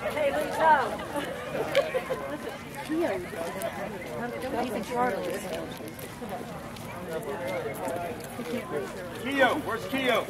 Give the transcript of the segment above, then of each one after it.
Hey, good job. He's in Charlotte. Keo, where's Keo?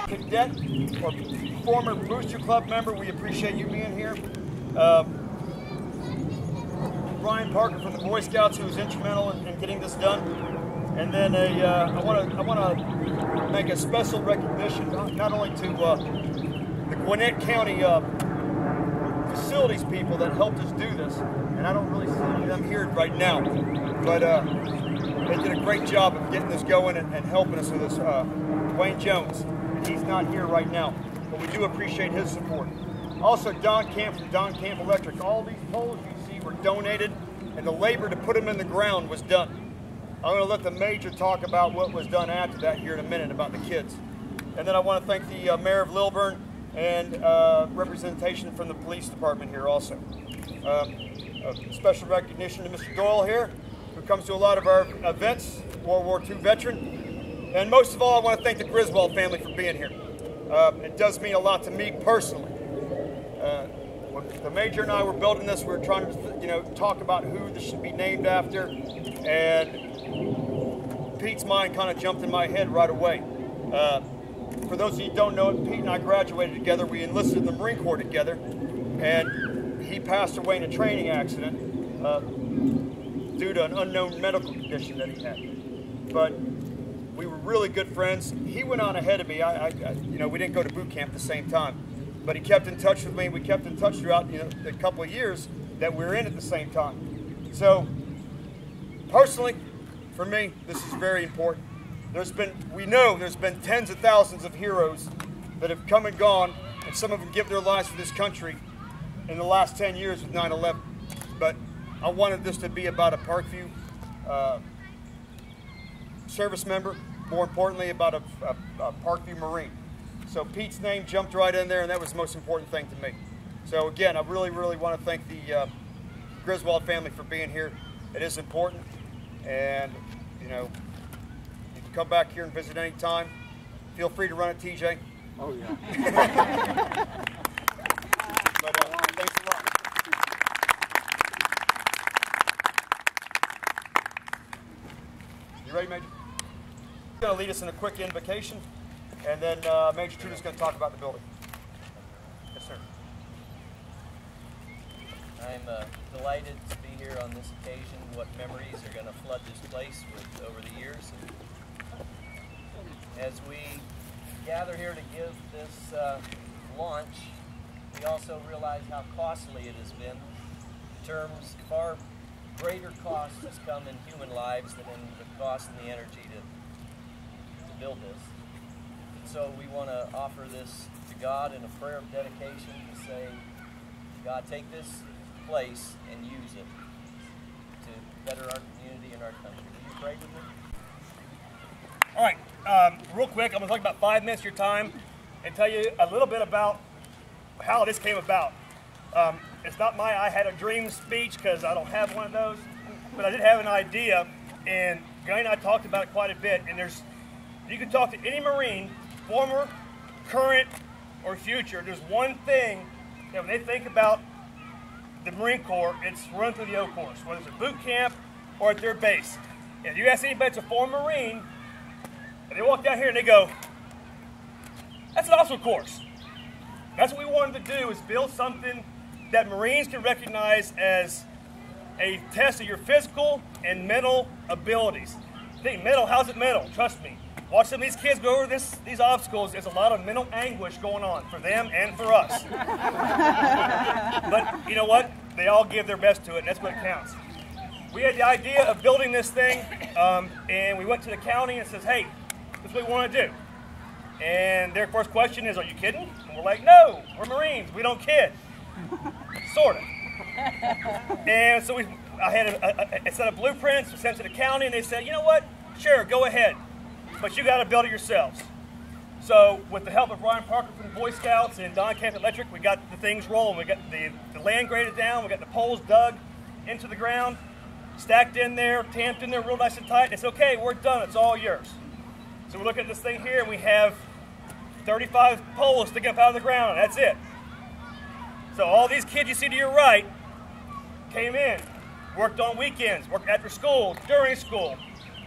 Cadet or former Booster Club member, we appreciate you being here. Brian Parker from the Boy Scouts, who was instrumental in getting this done. And then I want to make a special recognition not only to the Gwinnett County facilities people that helped us do this, and I don't really see them here right now, but they did a great job of getting this going and helping us with this. Wayne Jones. He's not here right now, but we do appreciate his support. Also, Don Camp from Don Camp Electric. All these poles you see were donated, and the labor to put them in the ground was done. I'm going to let the Major talk about what was done after that here in a minute about the kids. And then I want to thank the Mayor of Lilburn and representation from the police department here also. A special recognition to Mr. Doyle here, who comes to a lot of our events, World War II veteran. And most of all, I want to thank the Griswold family for being here. It does mean a lot to me personally. When the Major and I were building this, we were trying to, talk about who this should be named after, and Pete's mind kind of jumped in my head right away. For those of you who don't know it, Pete and I graduated together. We enlisted in the Marine Corps together, and he passed away in a training accident due to an unknown medical condition that he had. But we were really good friends. He went on ahead of me. We didn't go to boot camp at the same time, but he kept in touch with me. We kept in touch throughout, the couple of years that we were in at the same time. So, personally, for me, this is very important. We know there's been tens of thousands of heroes that have come and gone, and some of them give their lives for this country in the last 10 years with 9/11. But I wanted this to be about a Parkview service member, more importantly about a Parkview Marine. So Pete's name jumped right in there, and that was the most important thing to me. So again, I really, really want to thank the Griswold family for being here. It is important, and you can come back here and visit any time. Feel free to run it, TJ. Oh yeah. But thanks a lot. You ready, Major? He's going to lead us in a quick invocation, and then Major Tootle is going to talk about the building. Yes, sir. I'm delighted to be here on this occasion. What memories are going to flood this place with over the years. And as we gather here to give this launch, we also realize how costly it has been. In terms, far greater cost has come in human lives than in the cost and the energy to build this. And so we want to offer this to God in a prayer of dedication to say, God, take this place and use it to better our community and our country. Will you pray with me? All right, real quick, I'm going to talk about 5 minutes of your time and tell you a little bit about how this came about. It's not my I had a dream speech, because I don't have one of those, but I did have an idea, and Gunny and I talked about it quite a bit. And you can talk to any Marine, former, current, or future. There's one thing that when they think about the Marine Corps, it's run through the O course, whether it's at boot camp or at their base. If you ask anybody that's a former Marine, and they walk down here and they go, that's an obstacle course. That's what we wanted to do, is build something that Marines can recognize as a test of your physical and mental abilities. Think mental, how's it mental? Trust me. Watch some of these kids go over these obstacles. There's a lot of mental anguish going on for them and for us. But you know what? They all give their best to it, and that's what counts. We had the idea of building this thing, and we went to the county and says, hey, That's what we want to do. And their first question is, are you kidding? And we're like, no, we're Marines. We don't kid. Sort of. And so I had a set of blueprints, we sent to the county, and they said, you know what? Sure, go ahead. But you got to build it yourselves. So with the help of Brian Parker from the Boy Scouts and Don Camp Electric, we got the things rolling. We got the land graded down, we got the poles dug into the ground, stacked in there, tamped in there real nice and tight. And it's okay, we're done, it's all yours. So we're looking at this thing here, and we have 35 poles sticking up out of the ground, and that's it. So all these kids you see to your right came in, worked on weekends, worked after school, during school,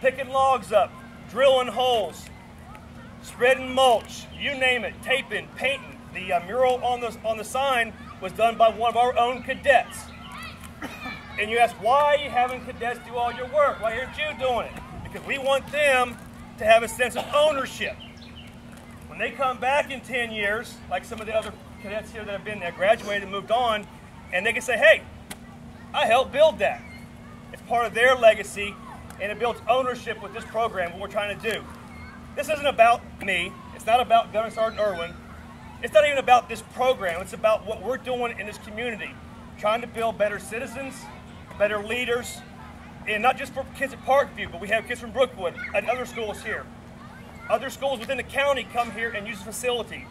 picking logs up, drilling holes, spreading mulch, you name it, taping, painting. The mural on the sign was done by one of our own cadets. And you ask, why are you having cadets do all your work? Why aren't you doing it? Because we want them to have a sense of ownership. When they come back in 10 years, like some of the other cadets here that have been there, graduated and moved on, and they can say, hey, I helped build that. It's part of their legacy, and it builds ownership with this program, what we're trying to do. This isn't about me. It's not about Gunny Sergeant Erwin. It's not even about this program. It's about what we're doing in this community, trying to build better citizens, better leaders, and not just for kids at Parkview, but we have kids from Brookwood and other schools here. Other schools within the county come here and use the facility.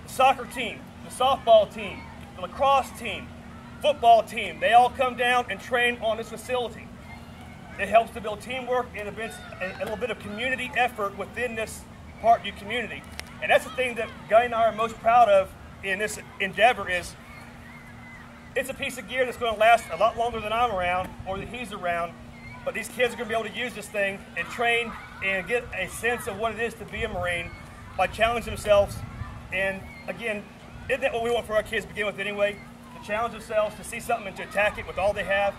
The soccer team, the softball team, the lacrosse team, football team, they all come down and train on this facility. It helps to build teamwork and a little bit of community effort within this Parkview community. And that's the thing that Gunny and I are most proud of in this endeavor is it's a piece of gear that's going to last a lot longer than I'm around or that he's around, but these kids are going to be able to use this thing and train and get a sense of what it is to be a Marine by challenging themselves. And again, isn't that what we want for our kids to begin with anyway? To challenge themselves, to see something and to attack it with all they have.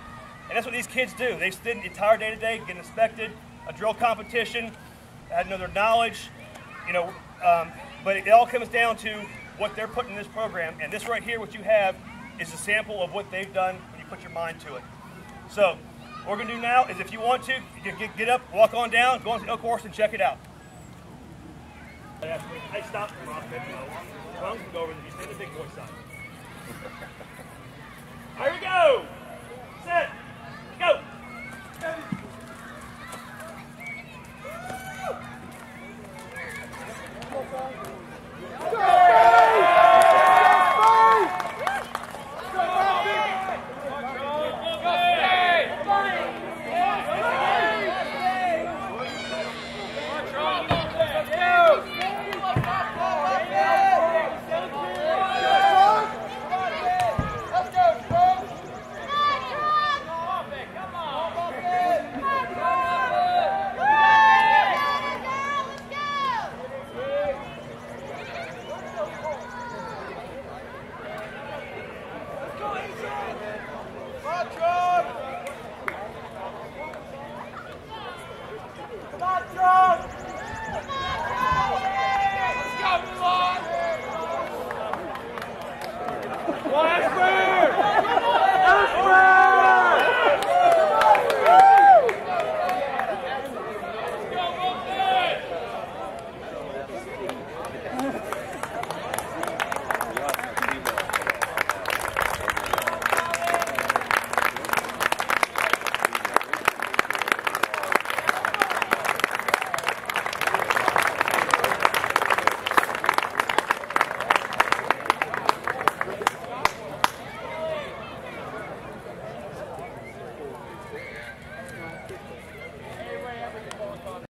And that's what these kids do. They spend the entire day to day getting inspected, a drill competition, adding to their knowledge, you know, but it all comes down to what they're putting in this program. And this right here, what you have, is a sample of what they've done when you put your mind to it. So what we're going to do now is if you want to, you can get up, walk on down, go on to the Oak Horse and check it out. Hey, stop. Come go over there. You stay the big boy side. Here we go. Set.